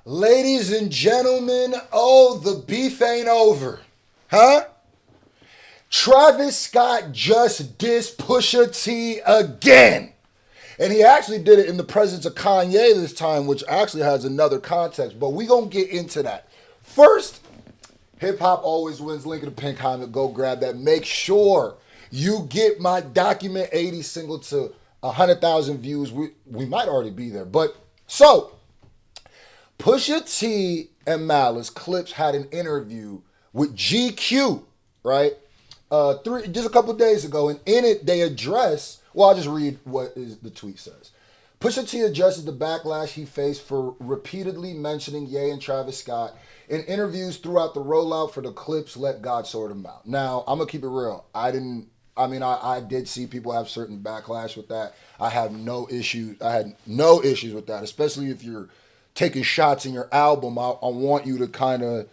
Ladies and gentlemen, oh, the beef ain't over. Huh? Travis Scott just dissed Pusha T again. And he actually did it in the presence of Kanye this time, which actually has another context, but we gonna get into that. First, hip hop always wins. Link in the pin comment. Go grab that. Make sure you get my Document 80 single to 100,000 views. We might already be there. But so, Pusha T and Malice Clipse had an interview with GQ, right? Just a couple days ago, and in it they address. Well, I'll just read what the tweet says. Pusha T addresses the backlash he faced for repeatedly mentioning Ye and Travis Scott in interviews throughout the rollout for the Clipse Let God Sort Him Out. Now, I'm gonna keep it real. I did see people have certain backlash with that. I had no issues with that, especially if you're taking shots in your album. I want you to kind of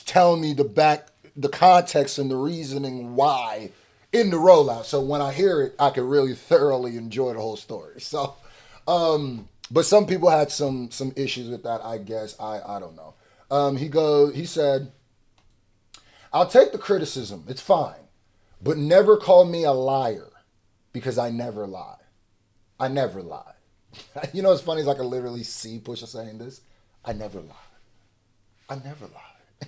tell me the context and the reasoning why in the rollout. So when I hear it, I can really thoroughly enjoy the whole story. So, but some people had some issues with that. I guess I don't know. He said, "I'll take the criticism. It's fine, but never call me a liar because I never lie. I never lie." You know what's funny is I can literally see Pusha saying this. I never lie. I never lie.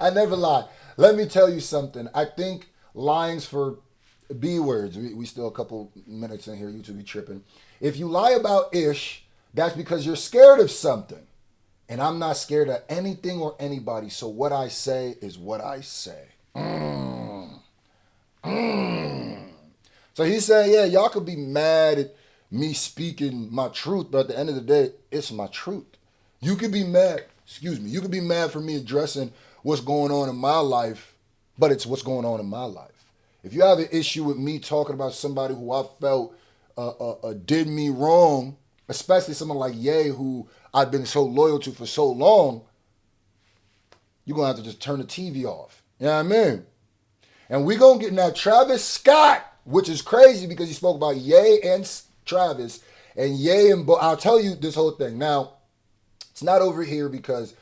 I never lie. Let me tell you something. I think lying's for B words. We still a couple minutes in here. YouTube be tripping. If you lie about ish, that's because you're scared of something. And I'm not scared of anything or anybody. So what I say is what I say. So he said, yeah, y'all could be mad at me speaking my truth, but at the end of the day, it's my truth. You could be mad, you could be mad for me addressing what's going on in my life, but it's what's going on in my life. If you have an issue with me talking about somebody who I felt did me wrong, especially someone like Ye, who I've been so loyal to for so long, you're going to have to just turn the TV off. You know what I mean? And we're going to get now Travis Scott, which is crazy because he spoke about Ye and Travis, and Ye and I'll tell you this whole thing. Now, it's not over here because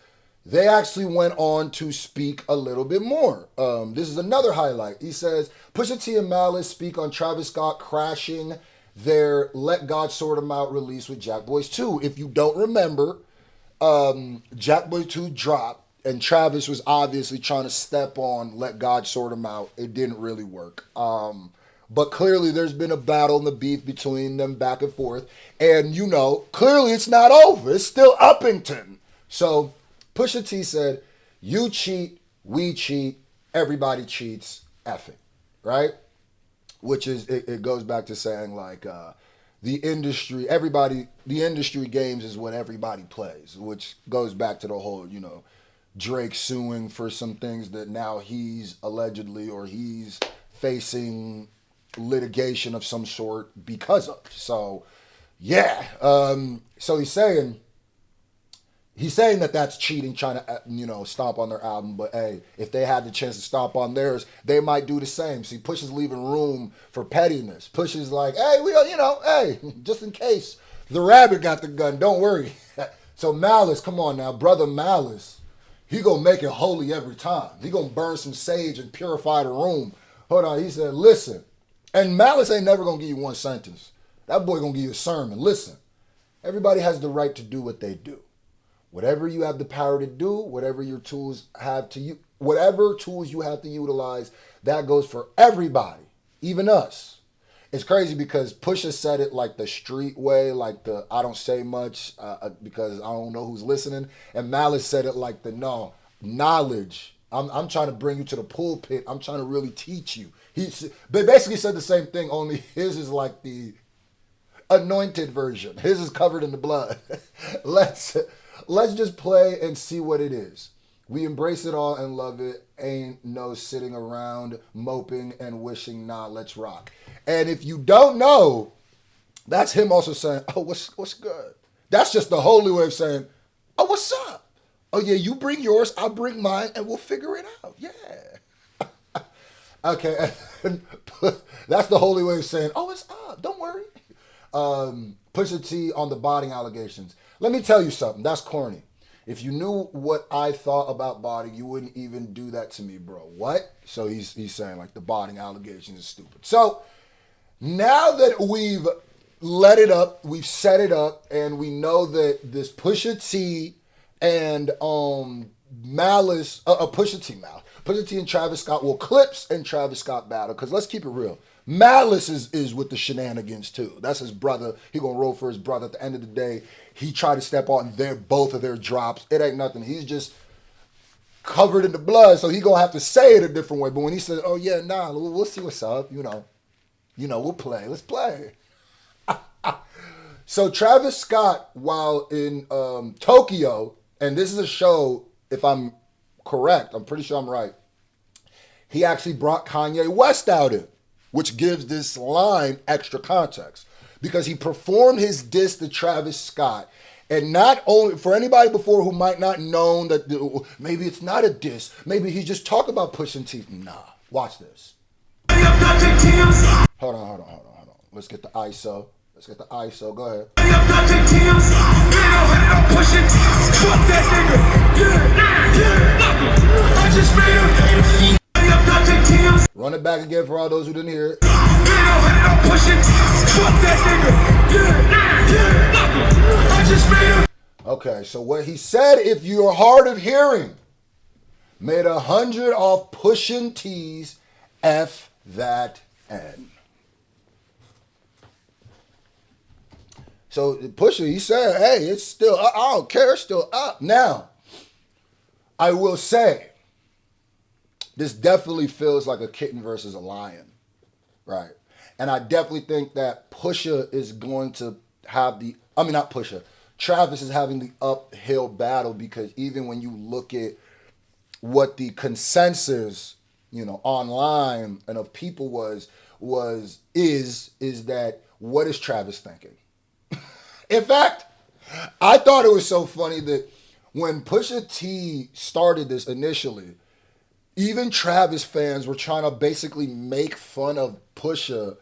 they actually went on to speak a little bit more. This is another highlight. He says, Pusha T and Malice speak on Travis Scott crashing their Let God Sort Him Out release with Jack Boys 2. If you don't remember, Jack Boys 2 dropped, and Travis was obviously trying to step on Let God Sort Him Out. It didn't really work. But clearly there's been a battle and the beef between them back and forth. And, you know, clearly it's not over. It's still Uppington. So Pusha T said, you cheat, we cheat, everybody cheats, F it, right? Which is, it goes back to saying like the industry games is what everybody plays, which goes back to the whole, you know, Drake suing for some things that now he's allegedly or he's facing litigation of some sort because of. So, yeah. So he's saying that that's cheating, trying to, you know, stomp on their album. But hey, if they had the chance to stomp on theirs, they might do the same. See, Pusha's leaving room for pettiness. Pusha's like, hey, hey, just in case the rabbit got the gun, don't worry. So Malice, come on now, brother Malice, he gonna make it holy every time. He gonna burn some sage and purify the room. Hold on, he said, listen. And Malice ain't never gonna give you one sentence. That boy gonna give you a sermon. Listen, everybody has the right to do what they do. Whatever you have the power to do, whatever tools you have to utilize, that goes for everybody, even us. It's crazy because Pusha said it like the street way, like the I don't say much because I don't know who's listening. And Malice said it like the knowledge. I'm trying to bring you to the pulpit. I'm trying to really teach you. They basically said the same thing, only his is like the anointed version. His is covered in the blood. Let's just play and see what it is. We embrace it all and love it. Ain't no sitting around moping and wishing, nah, let's rock. And if you don't know, that's him also saying, oh, what's good? That's just the holy way of saying, oh, what's up? Oh, yeah, you bring yours, I'll bring mine, and we'll figure it out. Yeah. Okay, that's the holy way of saying, oh, it's up, don't worry. Pusha T on the botting allegations. Let me tell you something, that's corny. If you knew what I thought about botting, you wouldn't even do that to me, bro. What? So he's saying like the botting allegations is stupid. So now that we've let it up, we've set it up, and we know that this Pusha T and Malice, Pusha T and Travis Scott, well, Clipse and Travis Scott battle, because let's keep it real. Malice is with the shenanigans too. That's his brother. He gonna roll for his brother. At the end of the day, he tried to step on both of their drops. It ain't nothing. He's just covered in the blood, so he gonna have to say it a different way. But when he said, "Oh yeah, nah, we'll see what's up," we'll play. Let's play. So Travis Scott, while in Tokyo, and this is a show, if I'm correct, I'm pretty sure I'm right, he actually brought Kanye West out in, which gives this line extra context. Because he performed his diss to Travis Scott. And not only, for anybody before who might not know that maybe it's not a diss, maybe he just talked about Pusha T. Nah, watch this. Hold on. Let's get the ISO. Go ahead. Run it back again for all those who didn't hear it. Okay, so what he said, if you're hard of hearing, made 100 off Pushin T's F that N. So Pusha, he said, hey, it's still, I don't care, it's still up. Now, I will say, this definitely feels like a kitten versus a lion, right? And I definitely think that Pusha is going to have Travis is having the uphill battle, because even when you look at what the consensus, online and of people is that what is Travis thinking? In fact, I thought it was so funny that when Pusha T started this initially, even Travis fans were trying to basically make fun of Pusha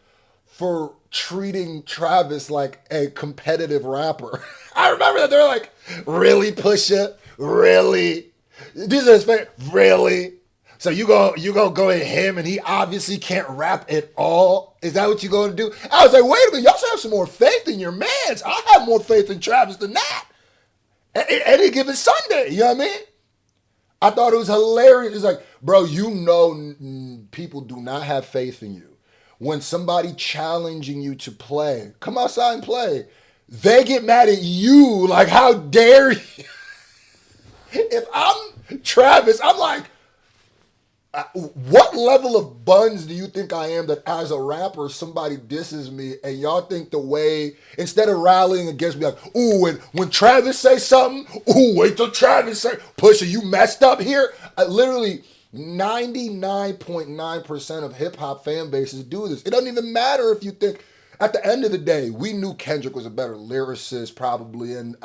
for treating Travis like a competitive rapper. I remember that. They're like, really, Pusha? Really? These are his fans? Really? So you gonna go at him and he obviously can't rap at all? Is that what you gonna do? I was like, wait a minute, y'all should have some more faith in your mans. I have more faith in Travis than that. Any given Sunday, you know what I mean? I thought it was hilarious. It's like, bro, people do not have faith in you. When somebody challenging you to play, come outside and play, they get mad at you. Like, how dare you? If I'm Travis, I'm like, what level of buns do you think I am that as a rapper, somebody disses me and y'all think the way, instead of rallying against me like, ooh, and when Travis say something, ooh, wait till Travis say, Pusha, you messed up here? Literally 99.9% of hip hop fan bases do this. It doesn't even matter if you think, at the end of the day, we knew Kendrick was a better lyricist probably, and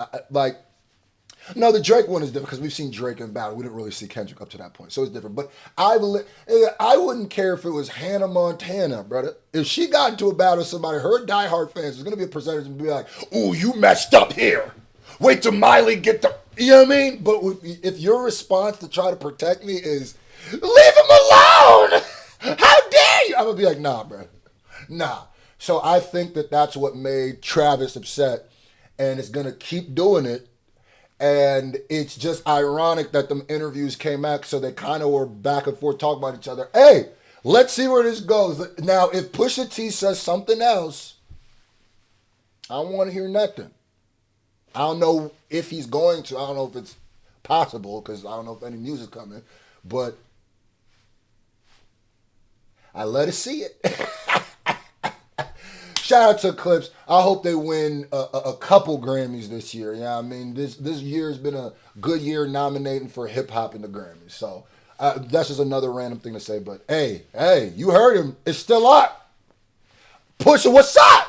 no, the Drake one is different because we've seen Drake in battle. We didn't really see Kendrick up to that point, so it's different. But I wouldn't care if it was Hannah Montana, brother. If she got into a battle with somebody, her diehard fans, there's going to be a percentage and be like, ooh, you messed up here. Wait till Miley get the, you know what I mean? But if your response to try to protect me is, leave him alone. How dare you? I'm going to be like, nah, bro. Nah. So I think that that's what made Travis upset, and it's going to keep doing it. And it's just ironic that them interviews came out, so they kind of were back and forth talking about each other. Hey, let's see where this goes. Now, if Pusha T says something else, I don't want to hear nothing. I don't know if he's going to. I don't know if it's possible, because I don't know if any music's coming. But I let it see it. Shout out to Clipse. I hope they win a couple Grammys this year. Yeah, I mean, this year has been a good year nominating for hip hop in the Grammys. So that's just another random thing to say. But hey, you heard him. It's still up. Pusha, what's up?